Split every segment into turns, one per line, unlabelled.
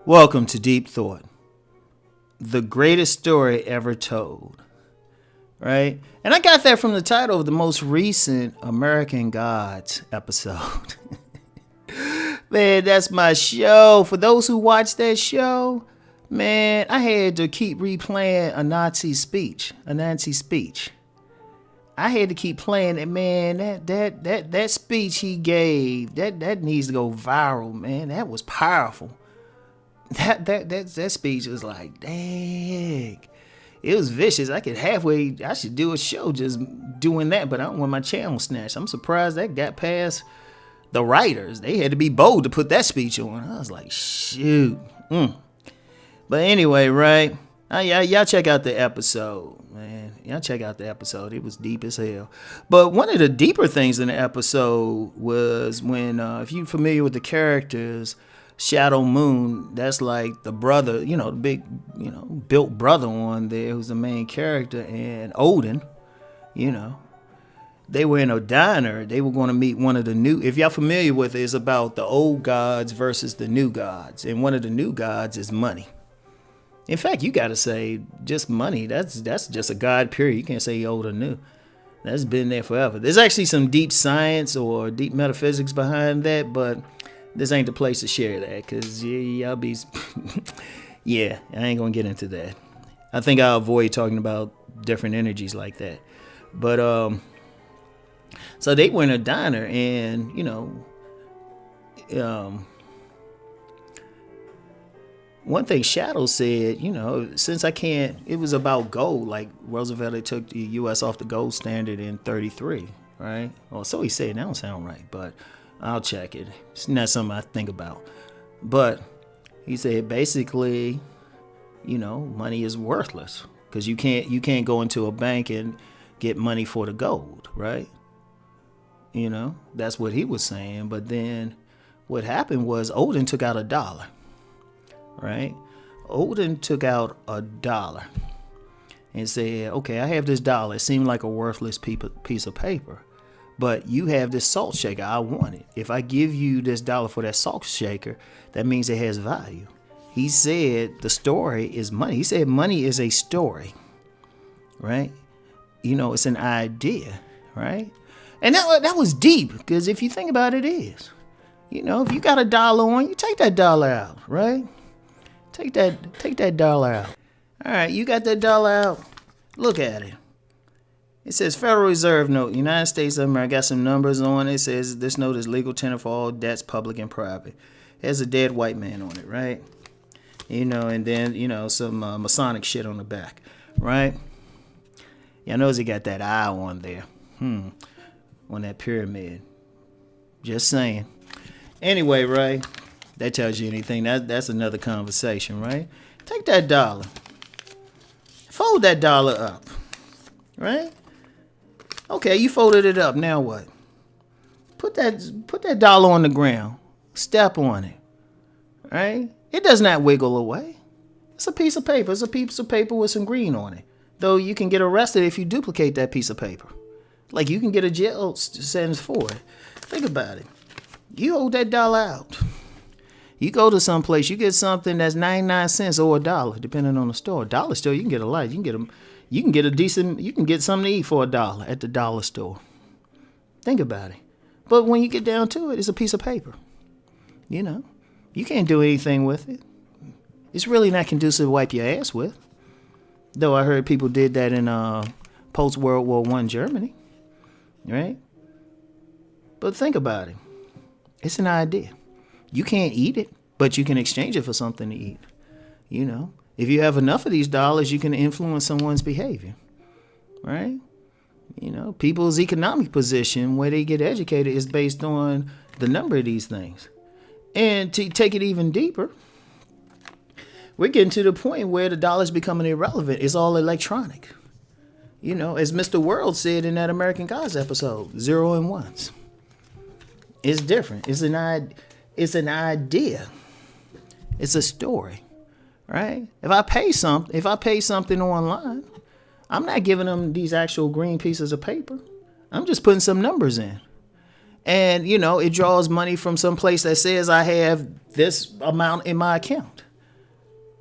Welcome to Deep Thought, the greatest story ever told, right? And I got that from the title of the most recent American Gods episode. Man, that's my show. For those who watch that show, man, I had to keep replaying a Nazi speech. I had to keep playing it, man. That speech he gave, that needs to go viral, man. That was powerful. That speech was like, dang. It was vicious. I should do a show just doing that, but I don't want my channel snatched. I'm surprised that got past the writers. They had to be bold to put that speech on. I was like, shoot. But anyway, right? Y'all check out the episode, man. Y'all check out the episode. It was deep as hell. But one of the deeper things in the episode was when, if you're familiar with the characters, Shadow Moon, that's like the brother, the big, built brother on there who's the main character, and Odin, they were in a diner. They were going to meet one of the new, if y'all familiar with it, it's about the old gods versus the new gods. And one of the new gods is money. In fact, you got to say just money. That's just a god, period. You can't say old or new. That's been there forever. There's actually some deep science or deep metaphysics behind that, but this ain't the place to share that, because y'all be... yeah, I ain't going to get into that. I think I'll avoid talking about different energies like that. But, so they were in a diner, and, one thing Shadow said, since I can't... It was about gold, like Roosevelt had took the U.S. off the gold standard in 1933, right? Well, so he said. That don't sound right, but... I'll check it. It's not something I think about. But he said basically, money is worthless because you can't go into a bank and get money for the gold, right? That's what he was saying. But then what happened was Odin took out $1, right? Odin took out $1 and said, okay, I have this dollar. It seemed like a worthless piece of paper. But you have this salt shaker. I want it. If I give you this $1 for that salt shaker, that means it has value. He said the story is money. He said money is a story, right? It's an idea, right? And that was deep, because if you think about it, it is. If you got $1 on you, take that $1 out, right? Take that $1 out. All right, you got that $1 out. Look at it. It says Federal Reserve Note, United States of America. Got some numbers on it. It says this note is legal tender for all debts, public and private. It has a dead white man on it, right? And then, some Masonic shit on the back, right? Y'all notice it got that eye on there. On that pyramid. Just saying. Anyway, right? That tells you anything. That's another conversation, right? Take that $1. Fold that $1 up, right? Okay, you folded it up. Now what? Put that $1 on the ground. Step on it. Right? It does not wiggle away. It's a piece of paper. It's a piece of paper with some green on it. Though you can get arrested if you duplicate that piece of paper. Like you can get a jail sentence for it. Think about it. You hold that $1 out. You go to some place, you get something that's 99 cents or $1, depending on the store. $1 store, you can get a lot. You can get something to eat for $1 at the dollar store. Think about it. But when you get down to it, it's a piece of paper. You can't do anything with it. It's really not conducive to wipe your ass with. Though I heard people did that in post-World War I Germany. Right? But think about it. It's an idea. You can't eat it, but you can exchange it for something to eat. If you have enough of these dollars, you can influence someone's behavior. Right? People's economic position, where they get educated, is based on the number of these things. And to take it even deeper, we're getting to the point where the dollar's becoming irrelevant. It's all electronic. As Mr. World said in that American Gods episode, 0 and 1s. It's different. It's an idea. It's a story, right? If I pay something online, I'm not giving them these actual green pieces of paper. I'm just putting some numbers in. And, it draws money from some place that says I have this amount in my account.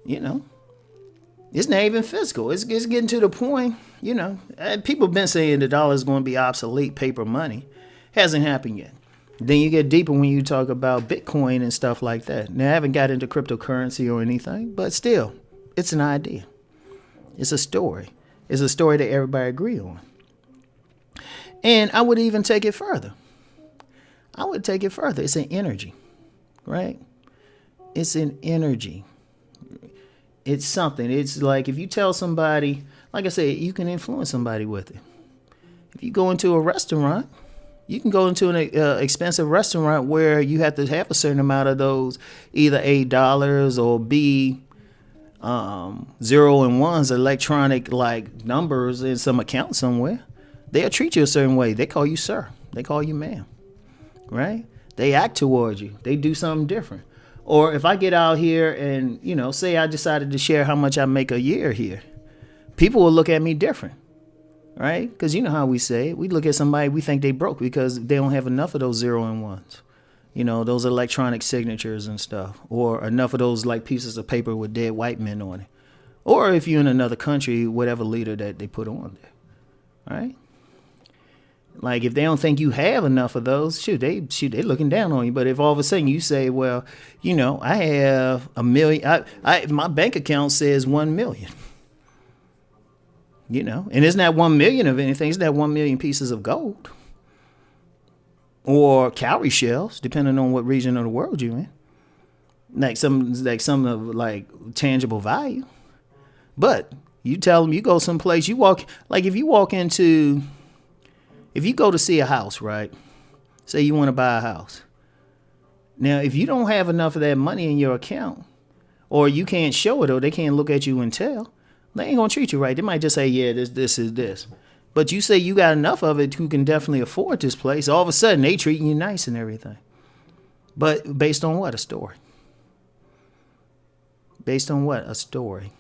It's not even physical. It's getting to the point, people have been saying the dollar is going to be obsolete, paper money. Hasn't happened yet. Then you get deeper when you talk about Bitcoin and stuff like that. Now, I haven't got into cryptocurrency or anything, but still, it's an idea. It's a story. It's a story that everybody agree on. And I would even take it further. It's an energy, right? It's an energy. It's something. It's like if you tell somebody, like I said, you can influence somebody with it. If you go into a restaurant, you can go into an expensive restaurant where you have to have a certain amount of those, either $8 or B, 0 and 1s, electronic like numbers in some account somewhere. They'll treat you a certain way. They call you sir. They call you ma'am. Right? They act towards you. They do something different. Or if I get out here and, say I decided to share how much I make a year here, people will look at me different. Right? Because you know how we say it. We look at somebody, we think they broke because they don't have enough of those 0 and 1s. Those electronic signatures and stuff. Or enough of those like pieces of paper with dead white men on it. Or if you're in another country, whatever leader that they put on there. Right? Like if they don't think you have enough of those, they looking down on you. But if all of a sudden you say, well, I have $1 million, my bank account says 1 million. And it's not 1 million of anything. It's not 1 million pieces of gold or cowrie shells, depending on what region of the world you're in. Like some of like tangible value. But you tell them, you go someplace, you walk, like if you go to see a house, right? Say you want to buy a house. Now, if you don't have enough of that money in your account, or you can't show it, or they can't look at you and tell, they ain't going to treat you right. They might just say, yeah, this is this. But you say you got enough of it who can definitely afford this place. All of a sudden, they treating you nice and everything. But based on what? A story. Based on what? A story.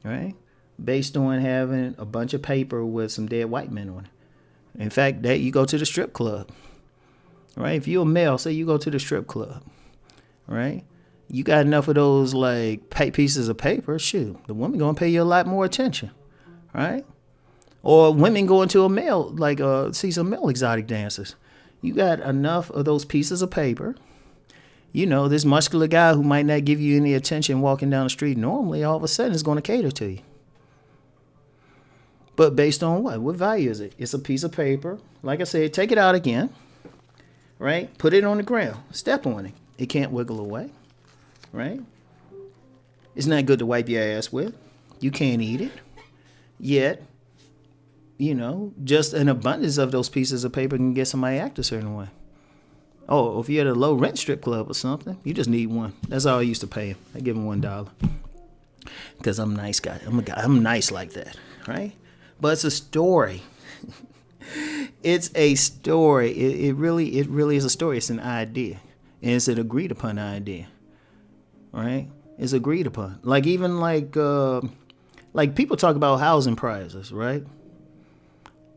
Right? Based on having a bunch of paper with some dead white men on it. In fact, that you go to the strip club. Right? If you're a male, say you go to the strip club. Right? You got enough of those like pieces of paper, shoot, the woman gonna pay you a lot more attention, right? Or women going to a male, like see some male exotic dancers. You got enough of those pieces of paper. This muscular guy who might not give you any attention walking down the street normally, all of a sudden is gonna cater to you. But based on what? What value is it? It's a piece of paper. Like I said, take it out again, right? Put it on the ground. Step on it. It can't wiggle away. Right? It's not good to wipe your ass with. You can't eat it. Yet, just an abundance of those pieces of paper can get somebody to act a certain way. Oh, if you're at a low rent strip club or something, you just need one. That's all I used to pay him. I give him $1. Because I'm a nice guy. I'm nice like that. Right? But it's a story. It's a story. It really is a story. It's an idea. And it's an agreed upon idea. Right? It's agreed upon. Like even like people talk about housing prices, right?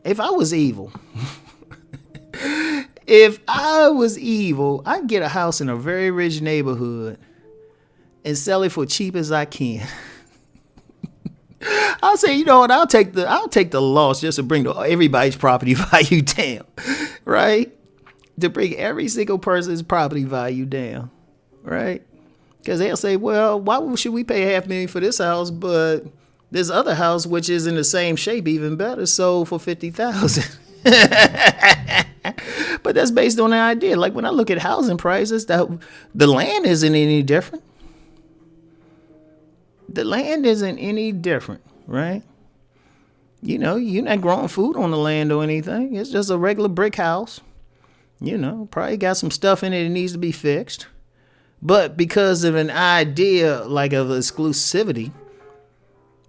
If I was evil, I'd get a house in a very rich neighborhood and sell it for cheap as I can. I'll say, you know what? I'll take the loss just to bring everybody's property value down, right? To bring every single person's property value down, right? Because they'll say, well, why should we pay $500,000 for this house, but this other house, which is in the same shape, even better, sold for $50,000. But that's based on the idea. Like when I look at housing prices, the land isn't any different. The land isn't any different, right? You're not growing food on the land or anything. It's just a regular brick house. Probably got some stuff in it that needs to be fixed. But because of an idea like of exclusivity,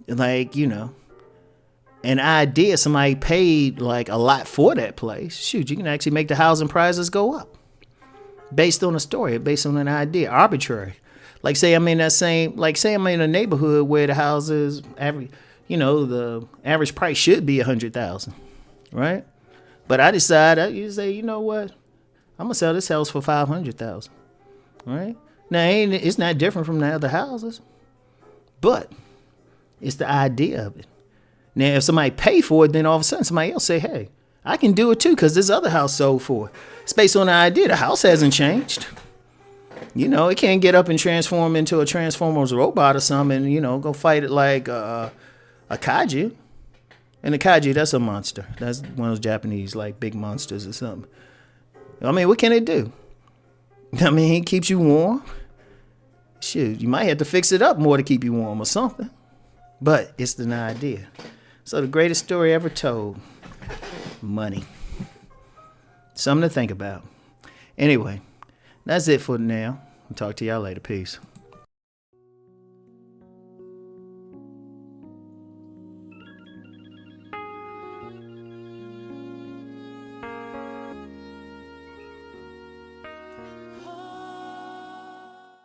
like, an idea, somebody paid like a lot for that place. Shoot, you can actually make the housing prices go up based on a story, based on an idea, arbitrary. Like say I'm in that same, like say I'm in a neighborhood where the houses average, the average price should be 100,000, right? But I decide, you say, you know what? I'm gonna sell this house for 500,000, right? Now it's not different from the other houses, but it's the idea of it. Now if somebody pay for it, then all of a sudden somebody else say, hey, I can do it too because this other house sold for it. It's based on the idea. The house hasn't changed. It can't get up and transform into a Transformers robot or something and, go fight it like a kaiju. And the kaiju, that's a monster. That's one of those Japanese, like, big monsters or something. I mean, what can it do? I mean, it keeps you warm. Shoot, you might have to fix it up more to keep you warm or something. But it's an idea. So the greatest story ever told, money. Something to think about. Anyway, that's it for now. I'll talk to y'all later. Peace.